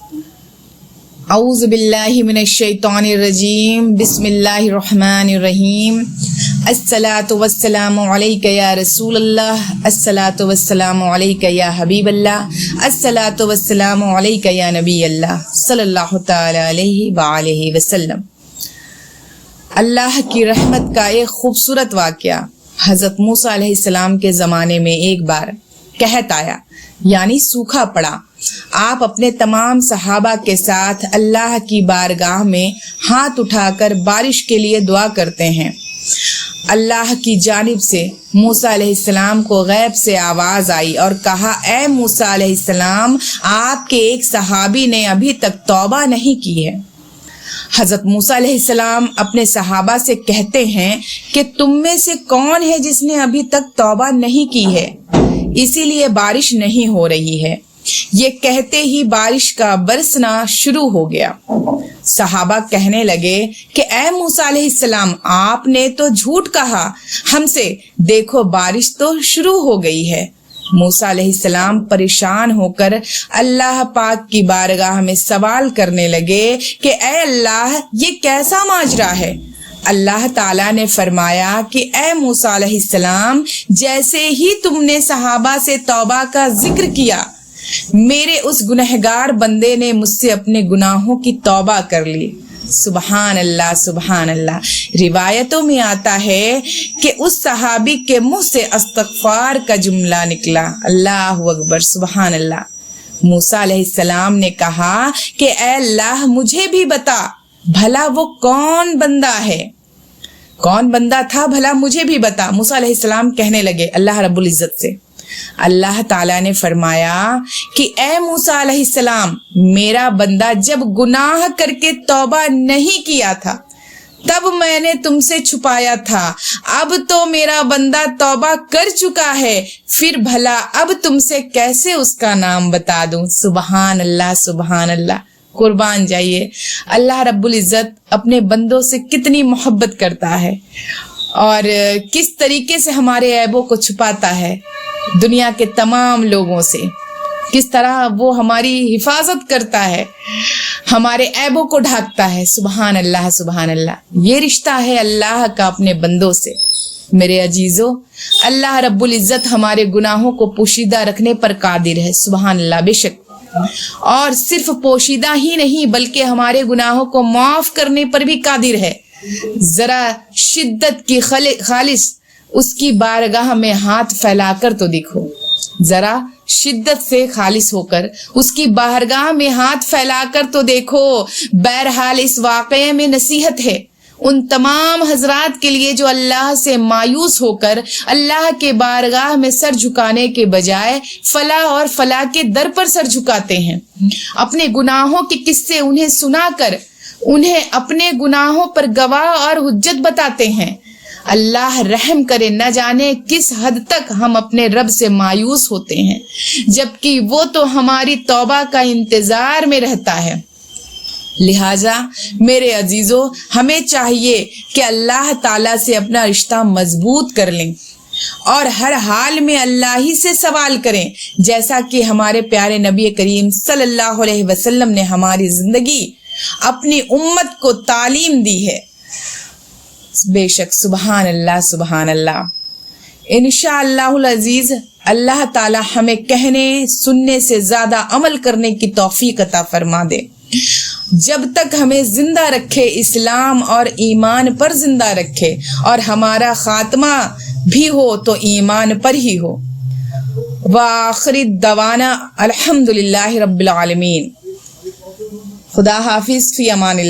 اعوذ باللہ من الشیطان الرجیم، بسم اللہ الرحمن الرحیم۔ الصلاۃ والسلام علیک یا رسول اللہ، الصلاۃ والسلام علیک یا حبیب اللہ، الصلاۃ والسلام علیک یا نبی اللہ صلی اللہ تعالی علیہ وآلہ وسلم۔ اللہ کی رحمت کا ایک خوبصورت واقعہ حضرت موسیٰ علیہ السلام کے زمانے میں ایک بار قحط آیا، یعنی سوکھا پڑا۔ آپ اپنے تمام صحابہ کے ساتھ اللہ کی بارگاہ میں ہاتھ اٹھا کر بارش کے لیے دعا کرتے ہیں۔ اللہ کی جانب سے موسیٰ علیہ السلام کو غیب سے آواز آئی اور کہا، اے موسیٰ علیہ السلام، آپ کے ایک صحابی نے ابھی تک توبہ نہیں کی ہے۔ حضرت موسیٰ علیہ السلام اپنے صحابہ سے کہتے ہیں کہ تم میں سے کون ہے جس نے ابھی تک توبہ نہیں کی ہے، اسی لیے بارش نہیں ہو رہی ہے۔ یہ کہتے ہی بارش کا برسنا شروع ہو گیا۔ صحابہ کہنے لگے کہ اے موسیٰ علیہ السلام، آپ نے تو جھوٹ کہا ہم سے، دیکھو بارش تو شروع ہو گئی ہے۔ موسیٰ علیہ السلام پریشان ہو کر اللہ پاک کی بارگاہ میں سوال کرنے لگے کہ اے اللہ، یہ کیسا ماجرا ہے؟ اللہ تعالیٰ نے فرمایا کہ اے موسیٰ علیہ السلام، جیسے ہی تم نے صحابہ سے توبہ کا ذکر کیا، میرے اس گنہگار بندے نے مجھ سے اپنے گناہوں کی توبہ کر لی۔ سبحان اللہ، سبحان اللہ۔ روایتوں میں آتا ہے کہ اس صحابی کے منہ سے استغفار کا جملہ نکلا۔ اللہ اکبر، سبحان اللہ۔ موسیٰ علیہ السلام نے کہا کہ اے اللہ، مجھے بھی بتا بھلا وہ کون بندہ ہے، کون بندہ تھا بھلا مجھے بھی بتا۔ موسیٰ علیہ السلام کہنے لگے اللہ رب العزت سے۔ اللہ تعالیٰ نے فرمایا کہ اے موسیٰ علیہ السلام، میرا بندہ جب گناہ کر کے توبہ نہیں کیا تھا تب میں نے تم سے چھپایا تھا، اب تو میرا بندہ توبہ کر چکا ہے، پھر بھلا اب تم سے کیسے اس کا نام بتا دوں۔ سبحان اللہ، سبحان اللہ۔ قربان جائیے، اللہ رب العزت اپنے بندوں سے کتنی محبت کرتا ہے اور کس طریقے سے ہمارے عیبوں کو چھپاتا ہے دنیا کے تمام لوگوں سے، کس طرح وہ ہماری حفاظت کرتا ہے، ہمارے عیبوں کو ڈھانکتا ہے۔ سبحان اللہ، سبحان اللہ۔ یہ رشتہ ہے اللہ کا اپنے بندوں سے۔ میرے عزیزو، اللہ رب العزت ہمارے گناہوں کو پوشیدہ رکھنے پر قادر ہے۔ سبحان اللہ، بے شک، اور صرف پوشیدہ ہی نہیں بلکہ ہمارے گناہوں کو معاف کرنے پر بھی قادر ہے۔ ذرا شدت کی خالص اس کی بارگاہ میں ہاتھ پھیلا کر تو دیکھو، ذرا شدت سے خالص ہو کر اس کی بارگاہ میں ہاتھ پھیلا کر تو دیکھو۔ بہرحال اس واقعے میں نصیحت ہے ان تمام حضرات کے لیے جو اللہ سے مایوس ہو کر اللہ کے بارگاہ میں سر جھکانے کے بجائے فلاح اور فلاح کے در پر سر جھکاتے ہیں، اپنے گناہوں کے قصے انہیں سنا کر انہیں اپنے گناہوں پر گواہ اور حجت بتاتے ہیں۔ اللہ رحم کرے، نہ جانے کس حد تک ہم اپنے رب سے مایوس ہوتے ہیں، جبکہ وہ تو ہماری توبہ کا انتظار میں رہتا ہے۔ لہٰذا میرے عزیزو، ہمیں چاہیے کہ اللہ تعالیٰ سے اپنا رشتہ مضبوط کر لیں اور ہر حال میں اللہ ہی سے سوال کریں، جیسا کہ ہمارے پیارے نبی کریم صلی اللہ علیہ وسلم نے ہماری زندگی اپنی امت کو تعلیم دی ہے۔ بے شک، سبحان اللہ، سبحان اللہ۔ انشاءاللہ العزیز اللہ تعالی ہمیں کہنے سننے سے زیادہ عمل کرنے کی توفیق عطا فرما دے۔ جب تک ہمیں زندہ رکھے، اسلام اور ایمان پر زندہ رکھے، اور ہمارا خاتمہ بھی ہو تو ایمان پر ہی ہو۔ وآخر دعوانا الحمدللہ رب العالمین۔ خدا حافظ، فی امان اللہ۔